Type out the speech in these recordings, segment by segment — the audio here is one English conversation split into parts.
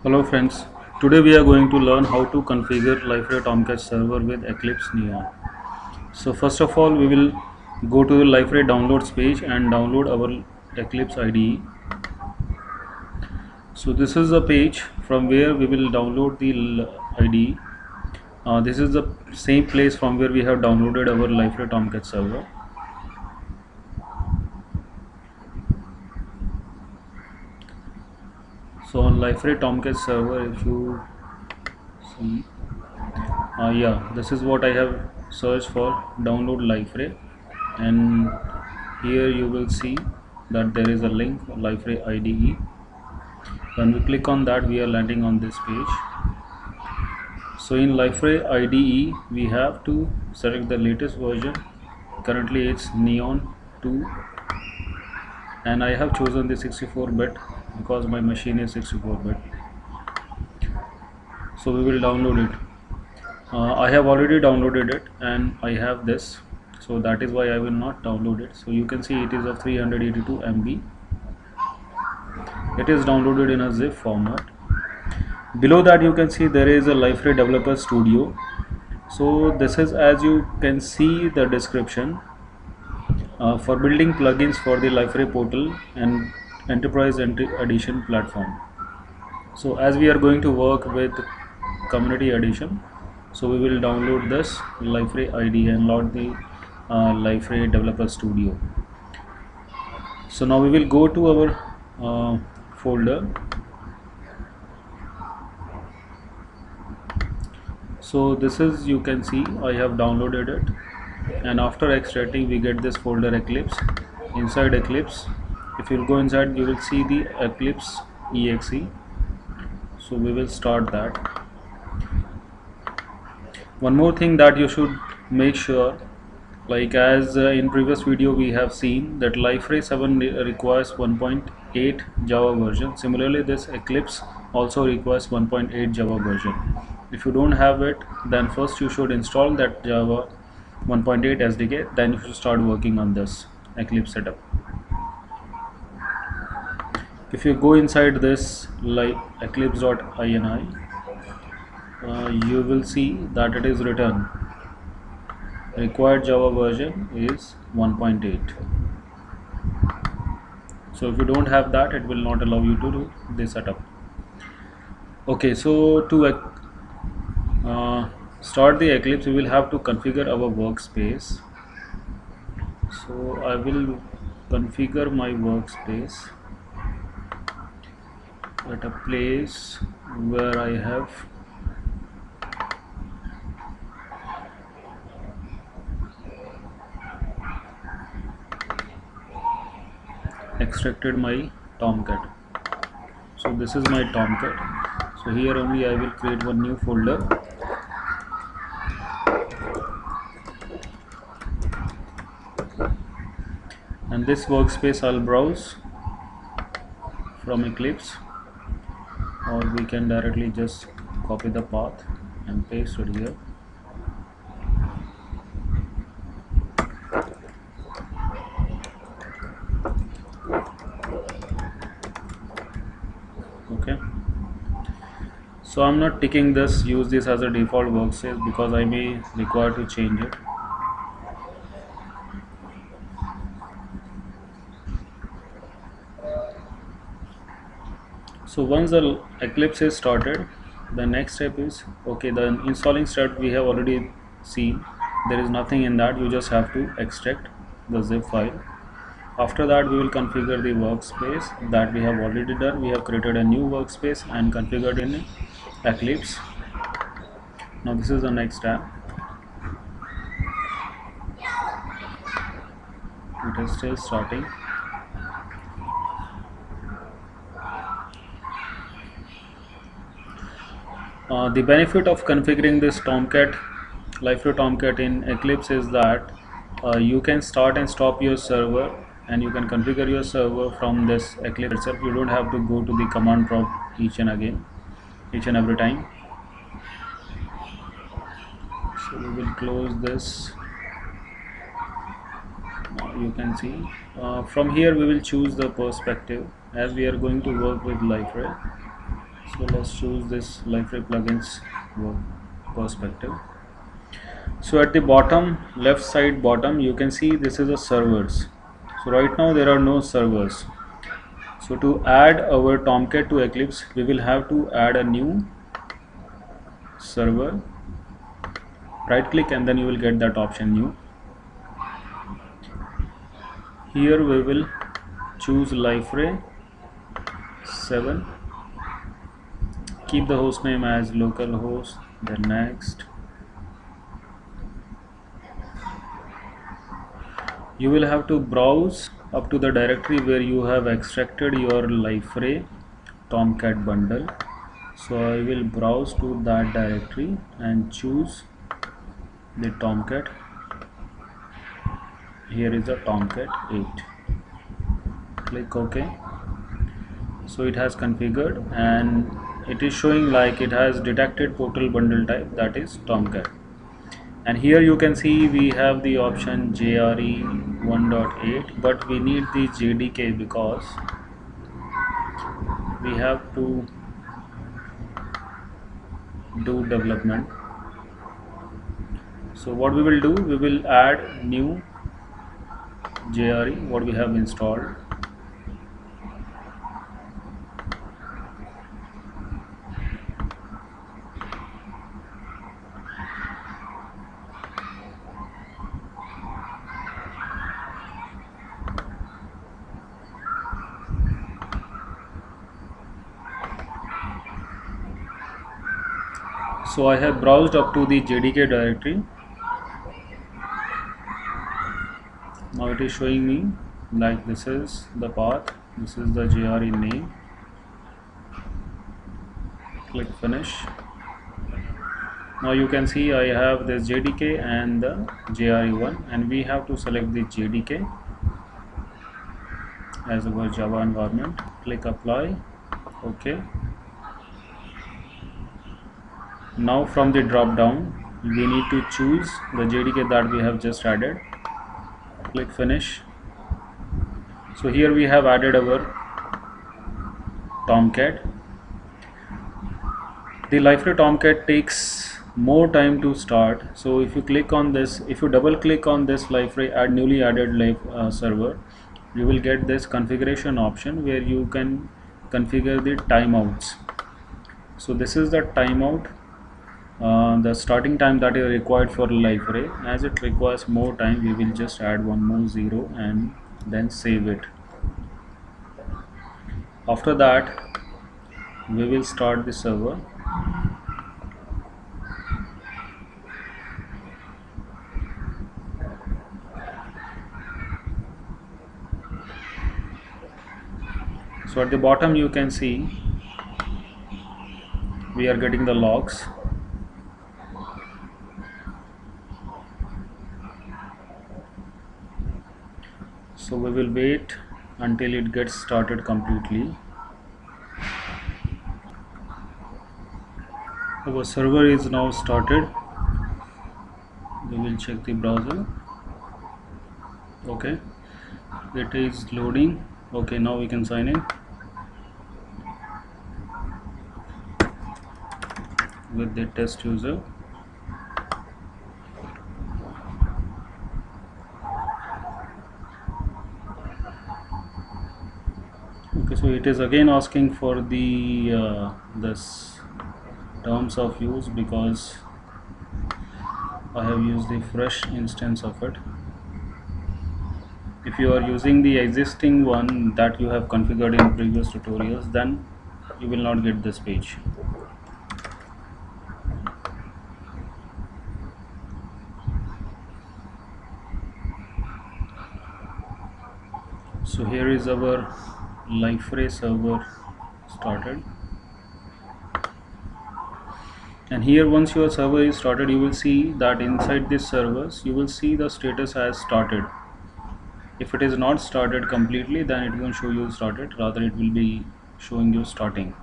Hello friends, today we are going to learn how to configure Liferay Tomcat server with Eclipse Neon. So first of all we will go to the Liferay downloads page and download our Eclipse IDE. So this is the page from where we will download the IDE. This is the same place from where we have downloaded our Liferay Tomcat server. So on Liferay Tomcat server, if you see, yeah, this is what I have searched for, download Liferay, and here you will see that there is a link Liferay IDE. When we click on that, we are landing on this page. So in Liferay IDE we have to select the latest version. Currently it's Neon 2 and I have chosen the 64-bit because my machine is 64-bit. So we will download it. I have already downloaded it and I have this, so that is why I will not download it. So you can see it is of 382 MB. It is downloaded in a zip format. Below that you can see there is a Liferay Developer Studio. So this is, as you can see the description, for building plugins for the Liferay portal and Enterprise Edition platform. So as we are going to work with Community Edition, so we will download this Liferay IDE and load the Liferay Developer Studio. So now we will go to our folder. So this is, you can see I have downloaded it, and after extracting we get this folder Eclipse. Inside Eclipse, if you go inside, you will see the Eclipse exe. So we will start that. One more thing that you should make sure, like as in previous video we have seen that Liferay 7 requires 1.8 Java version. Similarly this Eclipse also requires 1.8 Java version. If you don't have it, then first you should install that Java 1.8 SDK, then you should start working on this Eclipse setup. If you go inside this like eclipse.ini, you will see that it is written required Java version is 1.8. So if you don't have that, it will not allow you to do this setup. Okay, so to start the Eclipse, we will have to configure our workspace. So I will configure my workspace at a place where I have extracted my Tomcat. So this is my Tomcat. So here only I will create one new folder. And this workspace I'll browse from Eclipse, or we can directly just copy the path and paste it here. Okay, so I'm not ticking this, use this as a default workspace because I may require to change it. So once the Eclipse is started, the next step is, okay, the installing step we have already seen. There is nothing in that, you just have to extract the zip file. After that we will configure the workspace that we have already done. We have created a new workspace and configured in Eclipse. Now this is the next step. It is still starting. The benefit of configuring this Tomcat, Liferay Tomcat in Eclipse is that you can start and stop your server, and you can configure your server from this Eclipse itself. You don't have to go to the command prompt each and every time. So we will close this. You can see from here we will choose the perspective, as we are going to work with Liferay. So let's choose this Liferay plugins perspective. So at the bottom, left side bottom, you can see this is a servers. So right now there are no servers. So to add our Tomcat to Eclipse, we will have to add a new server. Right click and then you will get that option new. Here we will choose Liferay 7. Keep the host name as localhost. Then next. You will have to browse up to the directory where you have extracted your Liferay Tomcat bundle. So I will browse to that directory and choose the Tomcat. Here is a Tomcat 8. Click OK. So it has configured and it is showing like it has detected portal bundle type, that is Tomcat. And here you can see we have the option JRE 1.8, but we need the JDK because we have to do development. So what we will do, we will add new JRE what we have installed. So I have browsed up to the JDK directory. Now it is showing me like this is the path, this is the JRE name. Click finish. Now you can see I have this JDK and the JRE1, and we have to select the JDK as our Java environment. Click apply. OK. Now from the drop down we need to choose the JDK that we have just added. Click finish. So here we have added our Tomcat. The Liferay Tomcat takes more time to start. So if you click on this, if you double click on this Liferay add newly added server, you will get this configuration option where you can configure the timeouts. So this is the timeout, the starting time that is required for Liferay. As it requires more time, we will just add one more 0 and then save it. After that we will start the server. So at the bottom you can see we are getting the logs. So we will wait until it gets started completely. Our server is now started. We will check the browser. Okay, it is loading. Okay, now we can sign in with the test user. Okay, so it is again asking for the this terms of use because I have used the fresh instance of it. If you are using the existing one that you have configured in previous tutorials, then you will not get this page. So here is our Liferay server started, and here once your server is started, you will see that inside this servers you will see the status as started. If it is not started completely, then it won't show you started, rather it will be showing you starting.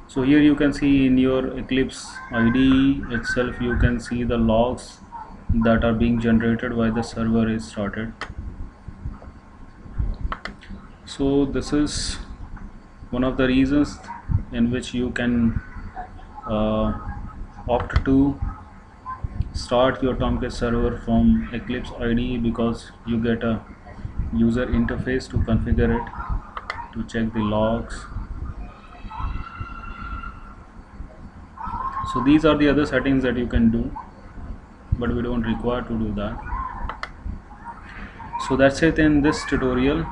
So here you can see in your Eclipse IDE itself, you can see the logs that are being generated while the server is started. So this is one of the reasons in which you can uh, opt to start your Tomcat server from Eclipse IDE, because you get a user interface to configure it, to check the logs. So these are the other settings that you can do, but we don't require to do that. So that's it in this tutorial.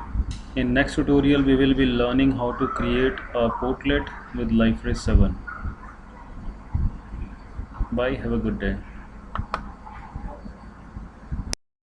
In next tutorial we will be learning how to create a portlet with Liferay 7. Bye, have a good day.